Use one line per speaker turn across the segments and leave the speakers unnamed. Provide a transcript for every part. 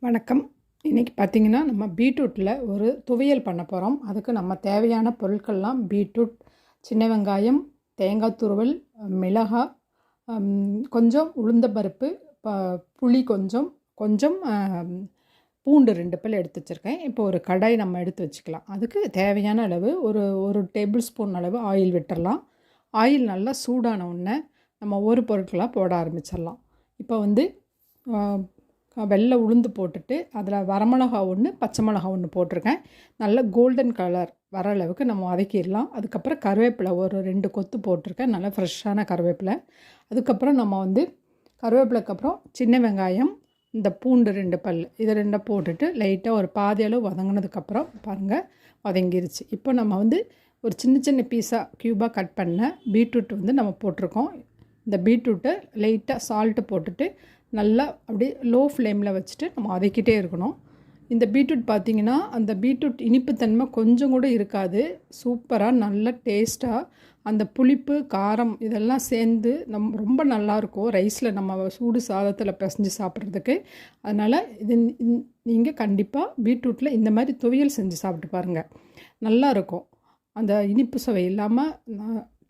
வணக்கம். இன்றைக்கி பார்த்திங்கன்னா நம்ம பீட்ரூட்டில் ஒரு துவையல் பண்ண போகிறோம். அதுக்கு நம்ம தேவையான பொருட்கள்லாம் பீட்ரூட், சின்ன வெங்காயம், தேங்காய் துருவல், மிளகாய், கொஞ்சம் உளுந்தம்பருப்பு, புளி கொஞ்சம் கொஞ்சம் பூண்டு 2 பல் எடுத்து வச்சுருக்கேன். இப்போ ஒரு கடாய் நம்ம எடுத்து வச்சுக்கலாம். அதுக்கு தேவையான அளவு ஒரு டேபிள் ஸ்பூன் அளவு ஆயில் விட்டுடலாம். ஆயில் நல்லா சூடான உடனே நம்ம ஒரு பொருட்களாக போட ஆரம்பிச்சிடலாம். இப்போ வெள்ளை உளுந்து போட்டுட்டு அதில் வரமிளகா 1, பச்சை மிளகா 1 போட்டிருக்கேன். நல்ல கோல்டன் கலர் வர அளவுக்கு நம்ம வதக்கிடலாம். அதுக்கப்புறம் கருவேப்பிலை ஒரு 2 கொத்து போட்டிருக்கேன், நல்லா ஃப்ரெஷ்ஷான கருவேப்பிலை. அதுக்கப்புறம் நம்ம கருவேப்பிலைக்கு அப்புறம் சின்ன வெங்காயம், இந்த பூண்டு 2 பல் இதை 2 போட்டுட்டு லைட்டாக ஒரு பாதி அளவு வதங்கினதுக்கப்புறம் பாருங்கள் வதங்கிருச்சு. இப்போ நம்ம ஒரு சின்ன சின்ன பீஸாக க்யூபாக கட் பண்ண பீட்ரூட் நம்ம போட்டிருக்கோம். இந்த பீட்ரூட்டை லைட்டாக சால்ட்டு போட்டுட்டு நல்லா அப்படியே லோ ஃப்ளேமில் வச்சுட்டு நம்ம வதக்கிட்டே இருக்கணும். இந்த பீட்ரூட் பார்த்திங்கன்னா அந்த பீட்ரூட் இனிப்புத்தன்மை கொஞ்சம் கூட இருக்காது. சூப்பராக நல்ல டேஸ்ட்டாக அந்த புளிப்பு, காரம் இதெல்லாம் சேர்ந்து ரொம்ப நல்லாயிருக்கும் ரைஸில் நம்ம சூடு சாதத்தில் பிசைஞ்சு சாப்பிட்றதுக்கு. அதனால் நீங்கள் கண்டிப்பாக பீட்ரூட்டில் இந்த மாதிரி துவையல் செஞ்சு சாப்பிட்டு பாருங்கள், நல்லாயிருக்கும். அந்த இனிப்பு சுவை இல்லாமல்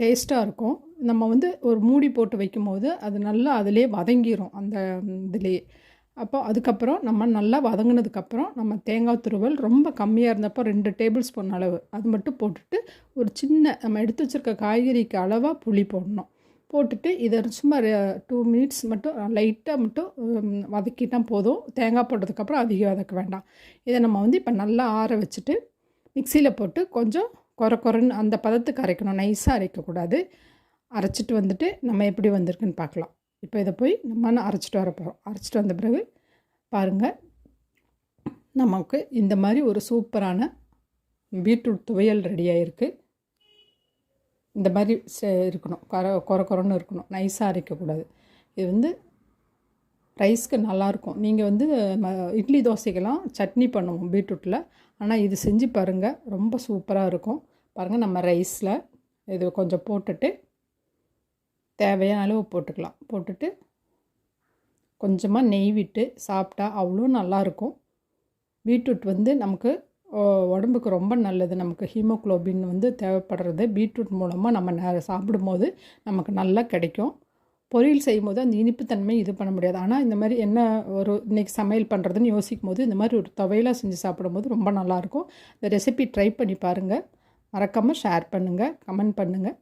டேஸ்ட்டாக இருக்கும். நம்ம ஒரு மூடி போட்டு வைக்கும்போது அது நல்லா அதிலே வதங்கிடும் அந்த இதுலேயே. அப்போ அதுக்கப்புறம் நம்ம நல்லா வதங்கினதுக்கப்புறம் நம்ம தேங்காய் துருவல் ரொம்ப கம்மியாக இருந்தப்போ 2 டேபிள் ஸ்பூன் அளவு அது மட்டும் போட்டுட்டு ஒரு சின்ன நம்ம எடுத்து வச்சுருக்க காய்கறிக்கு அளவாக புளி போடணும். போட்டுட்டு இதை சும்மா 2 மினிட்ஸ் மட்டும் லைட்டாக மட்டும் வதக்கிட்டால் போதும். தேங்காய் போட்டதுக்கப்புறம் அதிகம் வதக்க வேண்டாம். இதை நம்ம இப்போ நல்லா ஆற வச்சுட்டு மிக்சியில் போட்டு கொஞ்சம் கொரன்னு அந்த பதத்துக்கு அரைக்கணும், நைஸாக அரைக்கக்கூடாது. அரைச்சிட்டு நம்ம எப்படி வந்திருக்குன்னு பார்க்கலாம். இப்போ இதை போய் நம்ம அரைச்சிட்டு வர போகிறோம். அரைச்சிட்டு வந்த பிறகு பாருங்கள், நமக்கு இந்த மாதிரி ஒரு சூப்பரான பீட்ரூட் துவையல் ரெடியாக இருக்குது. இந்த மாதிரி இருக்கணும், கொரன்னு இருக்கணும், நைஸாக அரைக்கக்கூடாது. இது ரைஸ்க்கு நல்லாயிருக்கும். நீங்கள் இட்லி தோசைக்கெல்லாம் சட்னி பண்ணுவோம் பீட்ரூட்டில், ஆனால் இது செஞ்சு பாருங்கள், ரொம்ப சூப்பராக இருக்கும். பாருங்கள், நம்ம ரைஸில் இது கொஞ்சம் போட்டுட்டு தேவையான அளவு போட்டுக்கலாம். போட்டுட்டு கொஞ்சமாக நெய் விட்டு சாப்பிட்டா அவ்வளோ நல்லாயிருக்கும். பீட்ரூட் நமக்கு உடம்புக்கு ரொம்ப நல்லது. நமக்கு ஹீமோக்ளோபின் தேவைப்படுறது பீட்ரூட் மூலமாக நம்ம சாப்பிடும்போது நமக்கு நல்லா கிடைக்கும். பொரியல் செய்யும்போது அந்த இனிப்புத்தன்மை இது பண்ண முடியாது. ஆனால் இந்த மாதிரி இன்றைக்கி சமையல் பண்ணுறதுன்னு யோசிக்கும் போது இந்த மாதிரி ஒரு துவையலாக செஞ்சு சாப்பிடும்போது ரொம்ப நல்லாயிருக்கும். இந்த ரெசிபி ட்ரை பண்ணி பாருங்கள். மறக்காமல் ஷேர் பண்ணுங்கள், கமெண்ட் பண்ணுங்கள்.